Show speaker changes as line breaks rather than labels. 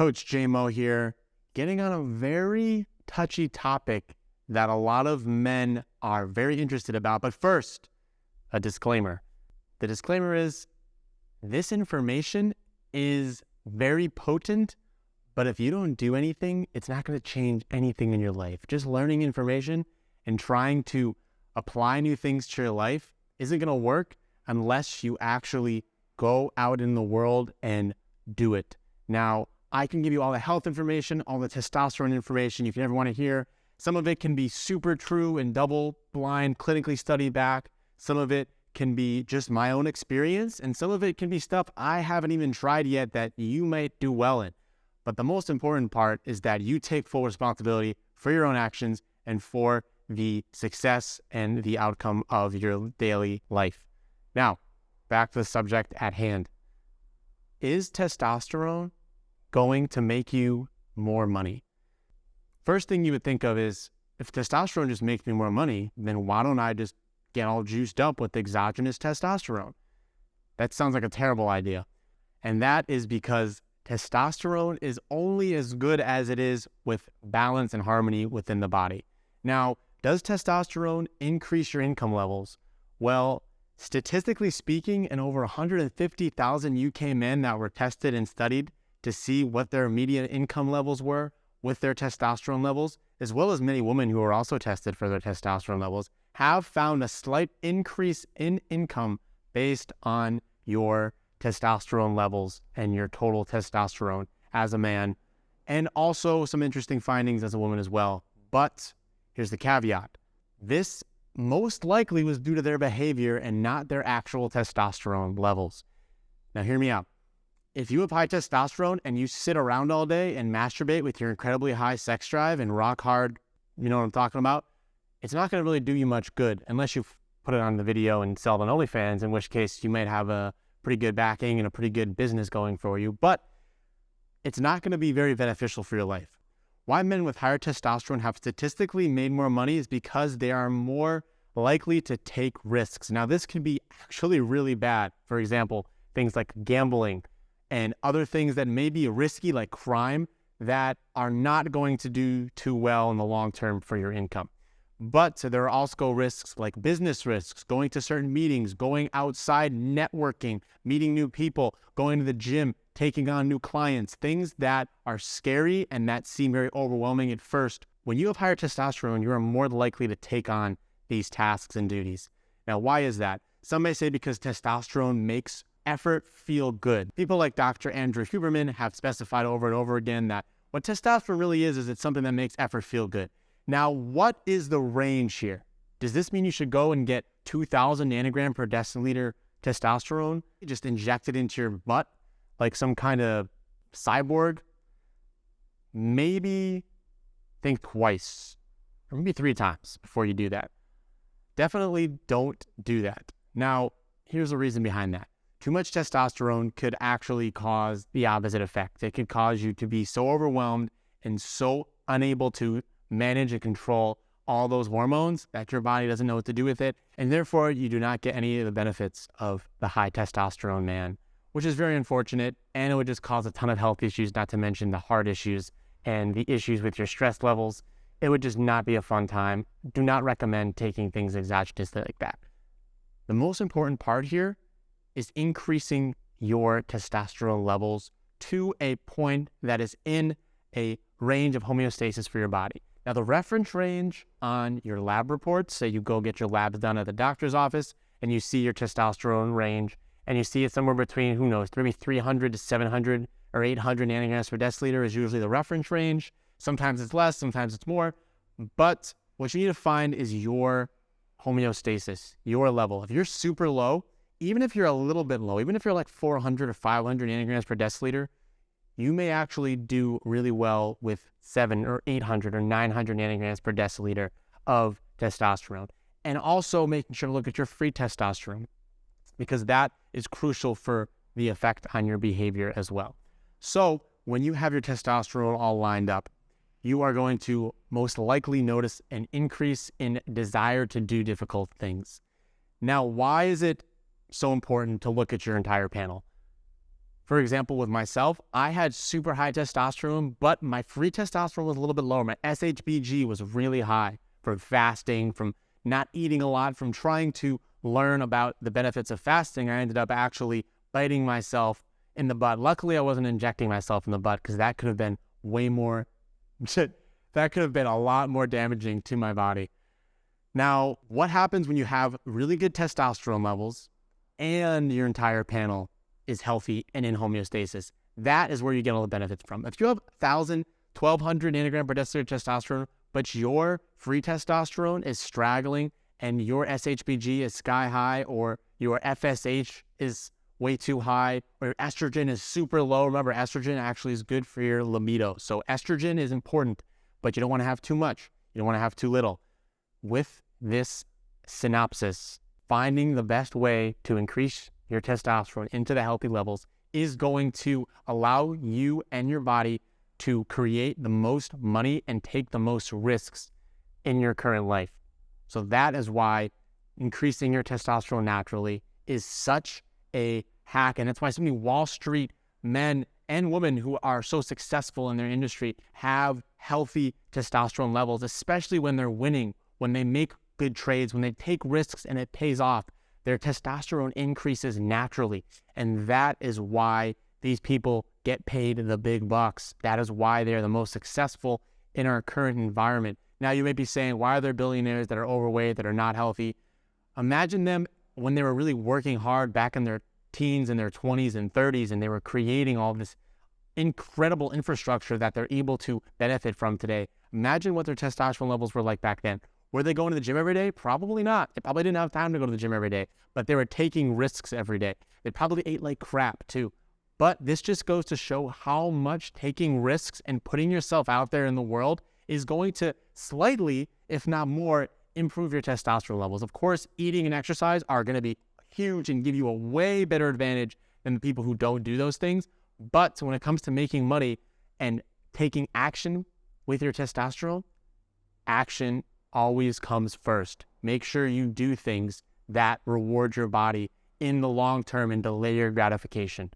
Coach JMO here, getting on a very touchy topic that a lot of men are very interested about. But first, a disclaimer. The disclaimer is this information is very potent, but if you don't do anything, it's not going to change anything in your life. Just learning information and trying to apply new things to your life isn't going to work unless you actually go out in the world and do it. Now, I can give you all the health information, all the testosterone information you can ever want to hear. Some of it can be super true and double-blind, clinically studied back. Some of it can be just my own experience, and some of it can be stuff I haven't even tried yet that you might do well in. But the most important part is that you take full responsibility for your own actions and for the success and the outcome of your daily life. Now, back to the subject at hand. Is testosterone going to make you more money? First thing you would think of is, if testosterone just makes me more money, then why don't I just get all juiced up with exogenous testosterone? That sounds like a terrible idea. And that is because testosterone is only as good as it is with balance and harmony within the body. Now, does testosterone increase your income levels? Well, statistically speaking, in over 150,000 UK men that were tested and studied to see what their median income levels were with their testosterone levels, as well as many women who were also tested for their testosterone levels, have found a slight increase in income based on your testosterone levels and your total testosterone as a man, and also some interesting findings as a woman as well. But here's the caveat. This most likely was due to their behavior and not their actual testosterone levels. Now, hear me out. If you have high testosterone and you sit around all day and masturbate with your incredibly high sex drive and rock hard, you know what I'm talking about, it's not going to really do you much good unless you put it on the video and sell it on OnlyFans, in which case you might have a pretty good backing and a pretty good business going for you, but it's not going to be very beneficial for your life. Why men with higher testosterone have statistically made more money is because they are more likely to take risks. Now, this can be actually really bad. For example, things like gambling and other things that may be risky, like crime, that are not going to do too well in the long term for your income. But so there are also risks like business risks, going to certain meetings, going outside, networking, meeting new people, going to the gym, taking on new clients, things that are scary and that seem very overwhelming at first. When you have higher testosterone, you are more likely to take on these tasks and duties. Now, why is that? Some may say because testosterone makes effort feel good. People like Dr. Andrew Huberman have specified over and over again that what testosterone really is it's something that makes effort feel good. Now, what is the range here? Does this mean you should go and get 2,000 nanogram per deciliter testosterone, just inject it into your butt like some kind of cyborg? Maybe think twice, or maybe 3 times before you do that. Definitely don't do that. Now, here's the reason behind that. Too much testosterone could actually cause the opposite effect. It could cause you to be so overwhelmed and so unable to manage and control all those hormones that your body doesn't know what to do with it, and therefore you do not get any of the benefits of the high testosterone man, which is very unfortunate, and it would just cause a ton of health issues, not to mention the heart issues and the issues with your stress levels. It would just not be a fun time. Do not recommend taking things exogenously like that. The most important part here is increasing your testosterone levels to a point that is in a range of homeostasis for your body. Now, the reference range on your lab reports, say you go get your labs done at the doctor's office and you see your testosterone range and you see it somewhere between, who knows, maybe 300 to 700 or 800 nanograms per deciliter is usually the reference range. Sometimes it's less, sometimes it's more. But what you need to find is your homeostasis, your level. If you're super low, even if you're a little bit low, even if you're like 400 or 500 nanograms per deciliter, you may actually do really well with 700 or 800 or 900 nanograms per deciliter of testosterone. And also making sure to look at your free testosterone, because that is crucial for the effect on your behavior as well. So when you have your testosterone all lined up, you are going to most likely notice an increase in desire to do difficult things. Now, why is it so important to look at your entire panel? For example, with myself, I had super high testosterone, but my free testosterone was a little bit lower. My SHBG was really high from fasting, from not eating a lot, from trying to learn about the benefits of fasting. I ended up actually biting myself in the butt. Luckily, I wasn't injecting myself in the butt because that could have been way more, that could have been a lot more damaging to my body. Now, what happens when you have really good testosterone levels and your entire panel is healthy and in homeostasis? That is where you get all the benefits from. If you have 1,000, 1,200 nanogram per deciliter testosterone, but your free testosterone is straggling and your SHBG is sky high, or your FSH is way too high, or your estrogen is super low. Remember, estrogen actually is good for your libido. So estrogen is important, but you don't want to have too much. You don't want to have too little. With this synopsis, finding the best way to increase your testosterone into the healthy levels is going to allow you and your body to create the most money and take the most risks in your current life. So that is why increasing your testosterone naturally is such a hack. And that's why so many Wall Street men and women who are so successful in their industry have healthy testosterone levels, especially when they're winning, when they make good trades, when they take risks and it pays off. Their testosterone increases naturally. And that is why these people get paid the big bucks. That is why they're the most successful in our current environment. Now, you may be saying, why are there billionaires that are overweight, that are not healthy? Imagine them when they were really working hard back in their teens and their 20s and 30s, and they were creating all this incredible infrastructure that they're able to benefit from today. Imagine what their testosterone levels were like back then. Were they going to the gym every day? Probably not. They probably didn't have time to go to the gym every day, but they were taking risks every day. They probably ate like crap too. But this just goes to show how much taking risks and putting yourself out there in the world is going to slightly, if not more, improve your testosterone levels. Of course, eating and exercise are going to be huge and give you a way better advantage than the people who don't do those things. But when it comes to making money and taking action with your testosterone, action always comes first. Make sure you do things that reward your body in the long term and delay your gratification.